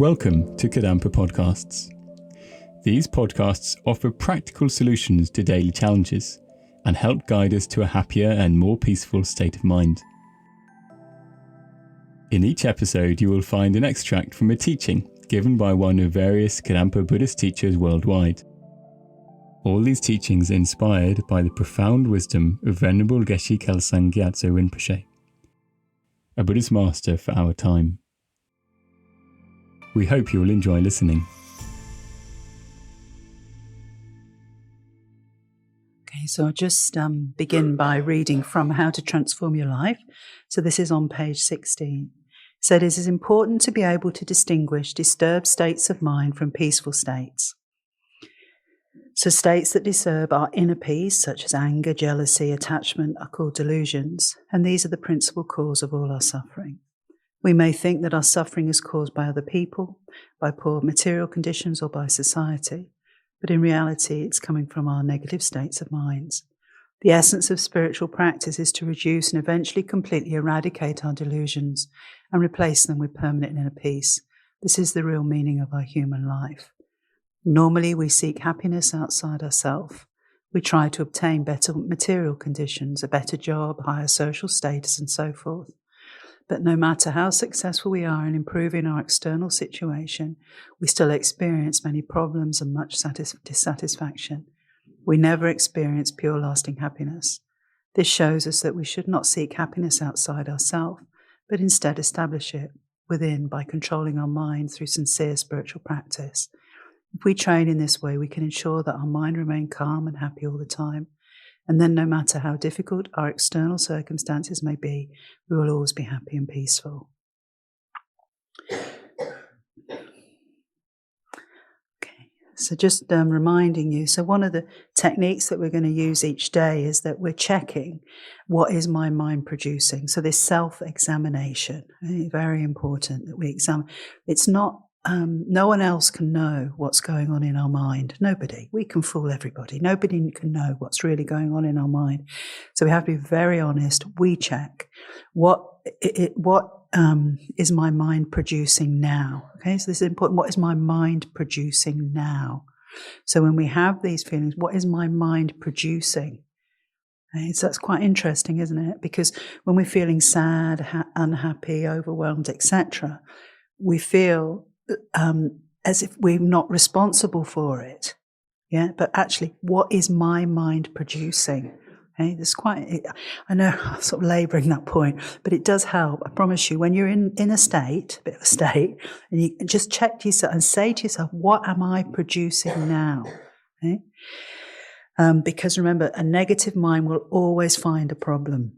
Welcome to Kadampa Podcasts. These podcasts offer practical solutions to daily challenges and help guide us to a happier and more peaceful state of mind. In each episode, you will find an extract from a teaching given by one of various Kadampa Buddhist teachers worldwide. All these teachings are inspired by the profound wisdom of Venerable Geshe Kelsang Gyatso Rinpoche, a Buddhist master for our time. We hope you will enjoy listening. Okay, so I'll just begin by reading from How to Transform Your Life. So this is on page 16. So it is important to be able to distinguish disturbed states of mind from peaceful states. So states that disturb our inner peace, such as anger, jealousy, attachment, are called delusions, and these are the principal cause of all our suffering. We may think that our suffering is caused by other people, by poor material conditions, or by society, but in reality it's coming from our negative states of minds. The essence of spiritual practice is to reduce and eventually completely eradicate our delusions and replace them with permanent inner peace. This is the real meaning of our human life. Normally we seek happiness outside ourselves. We try to obtain better material conditions, a better job, higher social status, and so forth. But no matter how successful we are in improving our external situation, we still experience many problems and much dissatisfaction. We never experience pure lasting happiness. This shows us that we should not seek happiness outside ourselves, but instead establish it within by controlling our mind through sincere spiritual practice. If we train in this way, we can ensure that our mind remains calm and happy all the time. And then no matter how difficult our external circumstances may be, we will always be happy and peaceful. Okay, so just reminding you, so one of the techniques that we're going to use each day is that we're checking what is my mind producing. So this self-examination, very important that we examine. It's not no one else can know what's going on in our mind. Nobody. We can fool everybody. Nobody can know what's really going on in our mind. So we have to be very honest. We check what is my mind producing now. Okay, so this is important. What is my mind producing now? So when we have these feelings, what is my mind producing? Okay, so that's quite interesting, isn't it? Because when we're feeling sad, unhappy, overwhelmed, etc., we feel as if we're not responsible for it. Yeah, but actually, what is my mind producing? Okay, there's I know I'm sort of labouring that point, but it does help. I promise you, when you're in a state, a bit of a state, and you just check to yourself and say to yourself, what am I producing now? Okay? Because remember, a negative mind will always find a problem.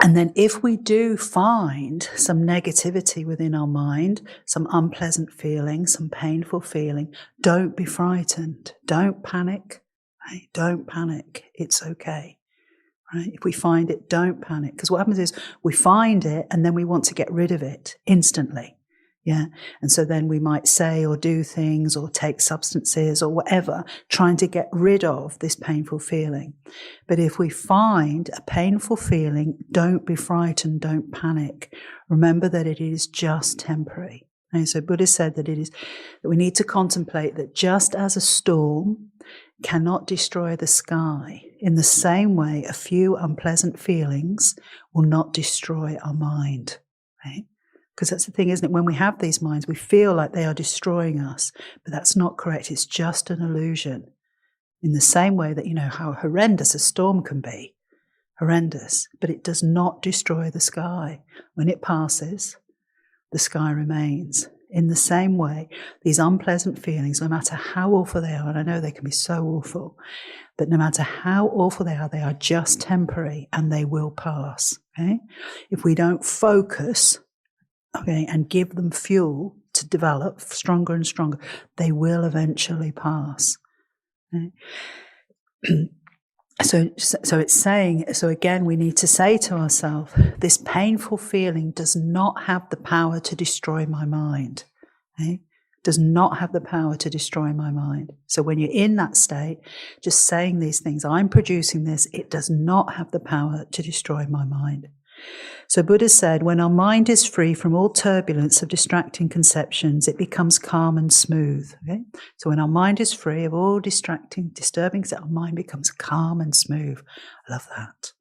And then if we do find some negativity within our mind, some unpleasant feeling, some painful feeling, don't be frightened. Don't panic. Right? Don't panic. It's okay. Right? If we find it, don't panic. Because what happens is we find it and then we want to get rid of it instantly. Yeah. And so then we might say or do things or take substances or whatever, trying to get rid of this painful feeling. But if we find a painful feeling, don't be frightened, don't panic. Remember that it is just temporary. And so Buddha said that that we need to contemplate that just as a storm cannot destroy the sky, in the same way a few unpleasant feelings will not destroy our mind. Right? Because that's the thing, isn't it? When we have these minds, we feel like they are destroying us, but that's not correct. It's just an illusion. In the same way that, you know, how horrendous a storm can be, horrendous, but it does not destroy the sky. When it passes, the sky remains. In the same way, these unpleasant feelings, no matter how awful they are, and I know they can be so awful, but no matter how awful they are just temporary and they will pass. Okay? If we don't focus, okay, and give them fuel to develop stronger and stronger, they will eventually pass. Okay? So it's saying, so again, we need to say to ourselves, this painful feeling does not have the power to destroy my mind. Okay? Does not have the power to destroy my mind. So when you're in that state, just saying these things, I'm producing this, it does not have the power to destroy my mind. So Buddha said, when our mind is free from all turbulence of distracting conceptions, it becomes calm and smooth. Okay? So when our mind is free of all distracting, disturbing, our mind becomes calm and smooth. I love that.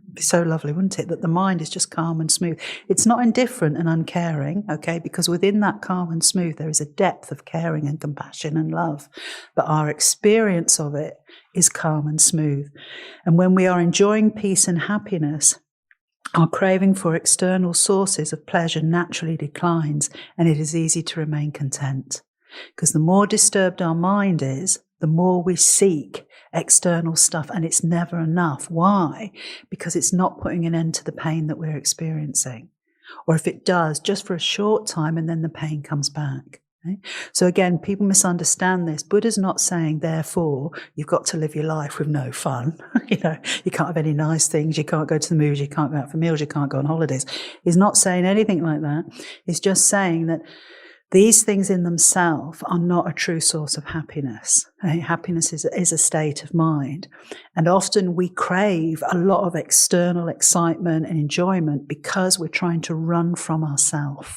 It'd be so lovely, wouldn't it? That the mind is just calm and smooth. It's not indifferent and uncaring, okay? Because within that calm and smooth, there is a depth of caring and compassion and love. But our experience of it is calm and smooth. And when we are enjoying peace and happiness, our craving for external sources of pleasure naturally declines, and it is easy to remain content. Because the more disturbed our mind is, the more we seek external stuff, and it's never enough. Why? Because it's not putting an end to the pain that we're experiencing. Or if it does, just for a short time, and then the pain comes back. Okay? So again, people misunderstand this. Buddha's not saying, therefore, you've got to live your life with no fun. You can't have any nice things. You can't go to the movies. You can't go out for meals. You can't go on holidays. He's not saying anything like that. He's just saying that these things in themselves are not a true source of happiness. Happiness is a state of mind. And often we crave a lot of external excitement and enjoyment because we're trying to run from ourselves.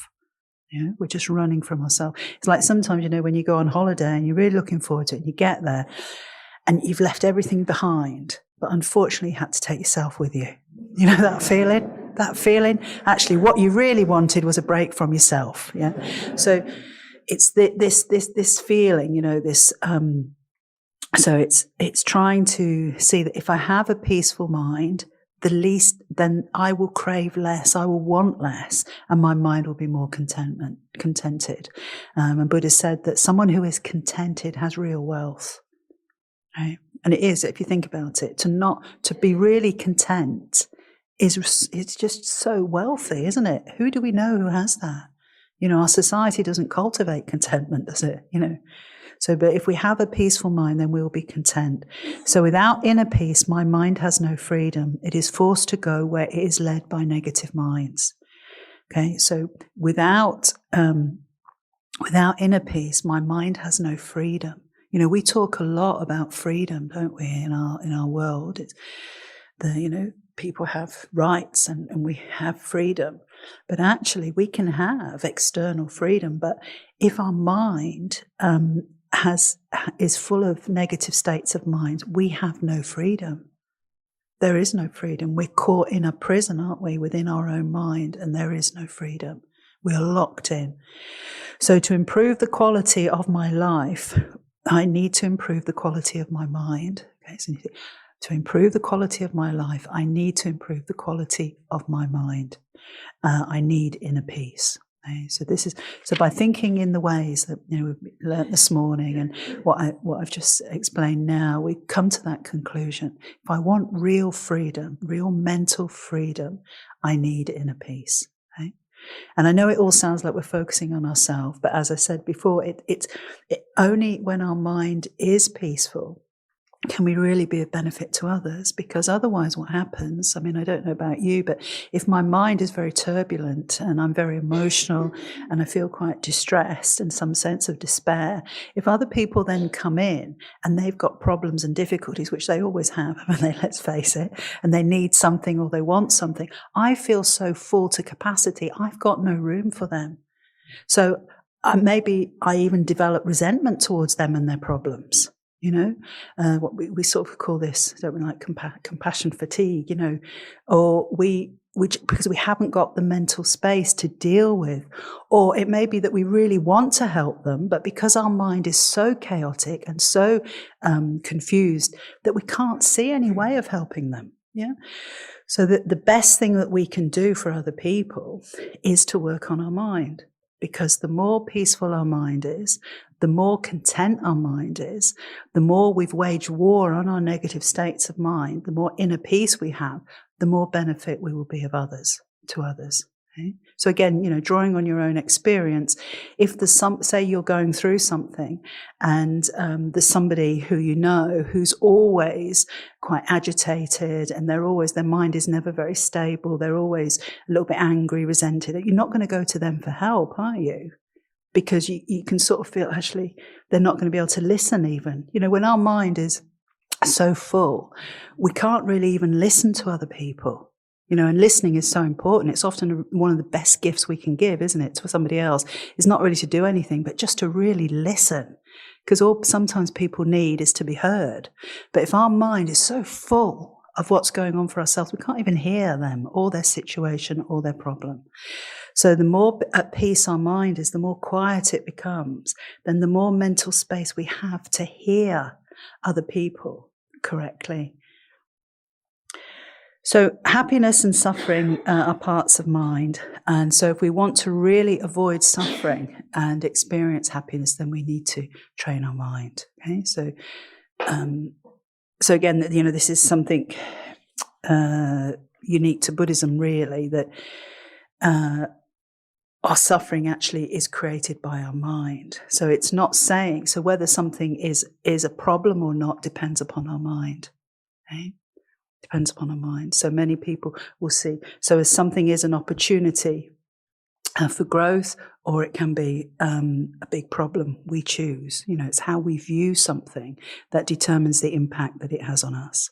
We're just running from ourselves. It's like sometimes, when you go on holiday and you're really looking forward to it and you get there and you've left everything behind, but unfortunately you had to take yourself with you. You know that feeling? That feeling? Actually, what you really wanted was a break from yourself. Yeah. So it's this feeling, this. So it's trying to see that if I have a peaceful mind, then I will crave less, I will want less, and my mind will be more contented. And Buddha said that someone who is contented has real wealth. Right? And it is, if you think about it, to be really content it's just so wealthy, isn't it? Who do we know who has that? Our society doesn't cultivate contentment, does it? So, but if we have a peaceful mind, then we'll be content. So without inner peace, my mind has no freedom. It is forced to go where it is led by negative minds. Okay, so without inner peace, my mind has no freedom. We talk a lot about freedom, don't we, in our world? It's people have rights and we have freedom. But actually, we can have external freedom. But if our mind is full of negative states of mind, we have no freedom. There is no freedom. We're caught in a prison, aren't we, within our own mind, and there is no freedom. We are locked in. So to improve the quality of my life, I need to improve the quality of my mind. Okay, so to improve the quality of my life, I need to improve the quality of my mind. I need inner peace. Okay? So by thinking in the ways that we've learnt this morning and what I've just explained now, we come to that conclusion. If I want real freedom, real mental freedom, I need inner peace. Okay? And I know it all sounds like we're focusing on ourselves, but as I said before, it's only when our mind is peaceful can we really be of benefit to others? Because otherwise what happens, I don't know about you, but if my mind is very turbulent and I'm very emotional and I feel quite distressed and some sense of despair, if other people then come in and they've got problems and difficulties, which they always have, haven't they, let's face it, and they need something or they want something, I feel so full to capacity, I've got no room for them. So maybe I even develop resentment towards them and their problems. What we sort of call this, don't we, like compassion fatigue, or because we haven't got the mental space to deal with, or it may be that we really want to help them, but because our mind is so chaotic and so confused that we can't see any way of helping them. Yeah. So the best thing that we can do for other people is to work on our mind. Because the more peaceful our mind is, the more content our mind is, the more we've waged war on our negative states of mind, the more inner peace we have, the more benefit we will be to others. Okay? So again, drawing on your own experience, if there's say you're going through something and there's somebody who who's always quite agitated and their mind is never very stable, they're always a little bit angry, resented, you're not going to go to them for help, are you? Because you can sort of feel actually they're not going to be able to listen even. When our mind is so full, we can't really even listen to other people. And listening is so important. It's often one of the best gifts we can give, isn't it, to somebody else? Is not really to do anything, but just to really listen. Because all sometimes people need is to be heard. But if our mind is so full of what's going on for ourselves, we can't even hear them or their situation or their problem. So the more at peace our mind is, the more quiet it becomes, then the more mental space we have to hear other people correctly. So happiness and suffering are parts of mind. And so if we want to really avoid suffering and experience happiness, then we need to train our mind. Okay, so again, this is something unique to Buddhism, really, that our suffering actually is created by our mind. So it's not saying, so whether something is a problem or not depends upon our mind. Okay? Depends upon our mind. So many people will see, so as something is an opportunity for growth, or it can be a big problem, we choose. It's how we view something that determines the impact that it has on us.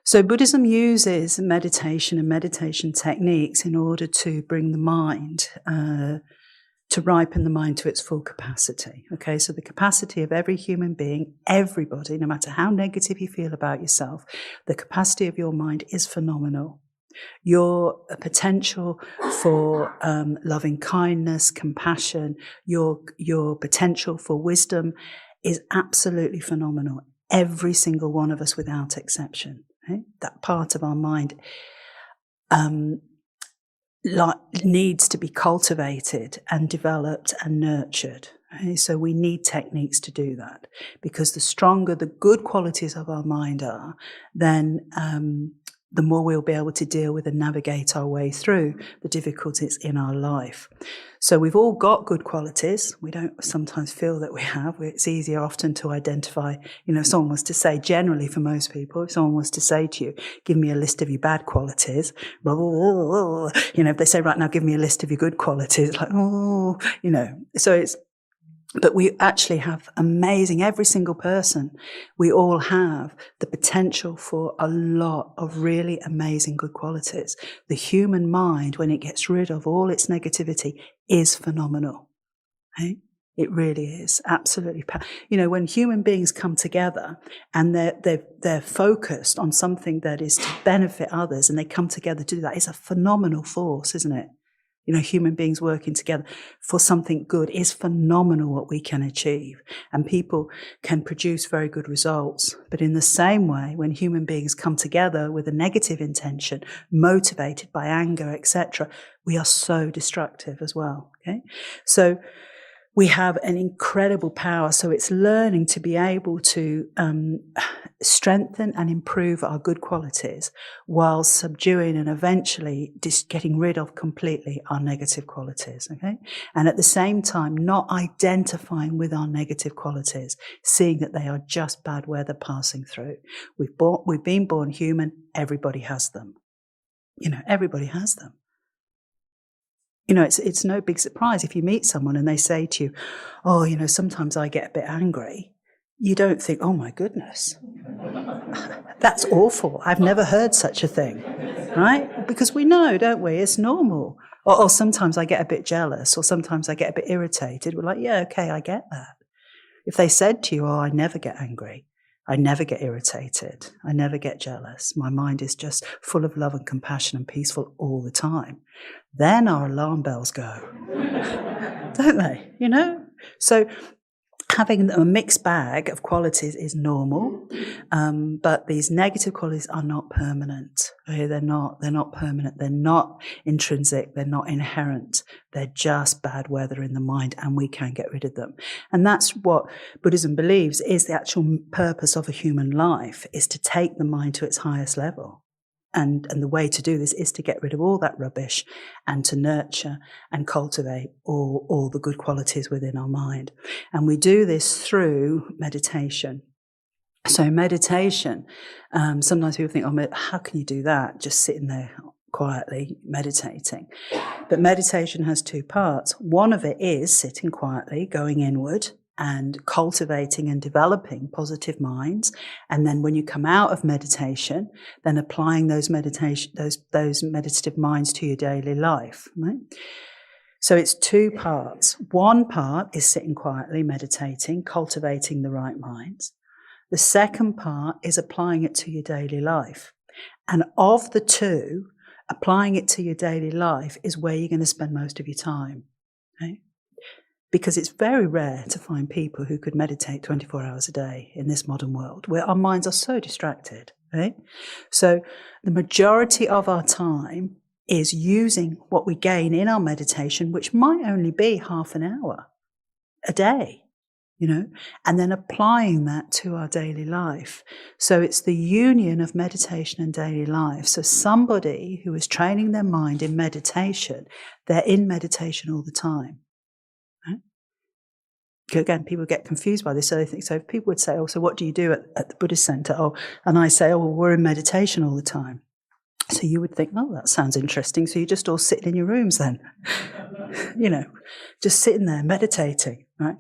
So Buddhism uses meditation and meditation techniques in order to bring the mind, to ripen the mind to its full capacity. Okay, so the capacity of every human being, everybody, no matter how negative you feel about yourself, the capacity of your mind is phenomenal. Your potential for loving kindness, compassion, your potential for wisdom is absolutely phenomenal. Every single one of us without exception. Okay? That part of our mind needs to be cultivated and developed and nurtured. Okay? So we need techniques to do that, because the stronger the good qualities of our mind are, then the more we'll be able to deal with and navigate our way through the difficulties in our life. So we've all got good qualities. We don't sometimes feel that we have. It's easier often to identify, if someone was to say, generally for most people, if someone was to say to you, give me a list of your bad qualities, if they say, right now, give me a list of your good qualities, it's like, so but we actually have amazing, every single person, we all have the potential for a lot of really amazing good qualities. The human mind, when it gets rid of all its negativity, is phenomenal. Right? It really is, absolutely. When human beings come together and they're focused on something that is to benefit others, and they come together to do that, it's a phenomenal force, isn't it? Human beings working together for something good is phenomenal what we can achieve. And people can produce very good results. But in the same way, when human beings come together with a negative intention, motivated by anger, etc., we are so destructive as well. Okay? So we have an incredible power. So it's learning to be able to strengthen and improve our good qualities while subduing and eventually just getting rid of completely our negative qualities. Okay, and at the same time, not identifying with our negative qualities, seeing that they are just bad weather passing through. We've been born human. Everybody has them. Everybody has them. It's no big surprise if you meet someone and they say to you, oh, sometimes I get a bit angry. You don't think, oh my goodness, that's awful. I've never heard such a thing, right? Because we know, don't we? It's normal. Or sometimes I get a bit jealous, or sometimes I get a bit irritated. We're like, yeah, okay, I get that. If they said to you, oh, I never get angry, I never get irritated, I never get jealous, my mind is just full of love and compassion and peaceful all the time, then our alarm bells go, don't they? So having a mixed bag of qualities is normal, but these negative qualities are not permanent. Okay? They're not permanent. They're not intrinsic. They're not inherent. They're just bad weather in the mind, and we can get rid of them. And that's what Buddhism believes is the actual purpose of a human life, is to take the mind to its highest level. And the way to do this is to get rid of all that rubbish and to nurture and cultivate all the good qualities within our mind. And we do this through meditation. So meditation, sometimes people think, oh, how can you do that? Just sitting there quietly meditating. But meditation has two parts. One of it is sitting quietly, going inward, and cultivating and developing positive minds. And then when you come out of meditation, then applying those meditative minds to your daily life. Right? So it's two parts. One part is sitting quietly, meditating, cultivating the right minds. The second part is applying it to your daily life. And of the two, applying it to your daily life is where you're going to spend most of your time. Okay? Because it's very rare to find people who could meditate 24 hours a day in this modern world, where our minds are so distracted. Right? So the majority of our time is using what we gain in our meditation, which might only be half an hour a day, and then applying that to our daily life. So it's the union of meditation and daily life. So somebody who is training their mind in meditation, they're in meditation all the time. Right? Again, people get confused by this. So they think, so if people would say, so what do you do at the Buddhist center? And I say, well, we're in meditation all the time. So you would think, that sounds interesting. So you're just all sitting in your rooms then, just sitting there meditating, right?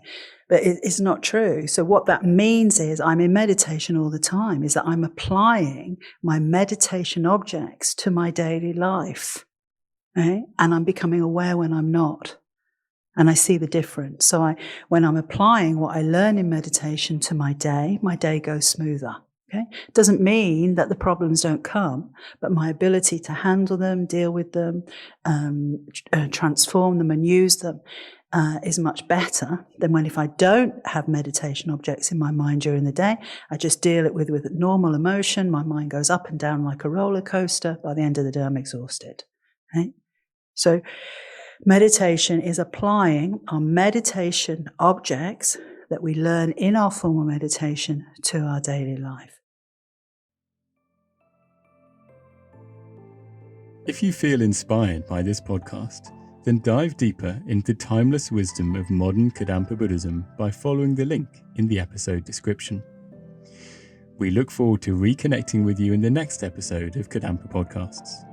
But it's not true. So what that means is I'm in meditation all the time, is that I'm applying my meditation objects to my daily life, right? And I'm becoming aware when I'm not. And I see the difference. So when I'm applying what I learn in meditation to my day goes smoother. Okay? It doesn't mean that the problems don't come, but my ability to handle them, deal with them, transform them and use them is much better than if I don't have meditation objects in my mind during the day. I just deal it with normal emotion. My mind goes up and down like a roller coaster. By the end of the day, I'm exhausted. Okay? So meditation is applying our meditation objects that we learn in our formal meditation to our daily life. If you feel inspired by this podcast, then dive deeper into the timeless wisdom of modern Kadampa Buddhism by following the link in the episode description. We look forward to reconnecting with you in the next episode of Kadampa Podcasts.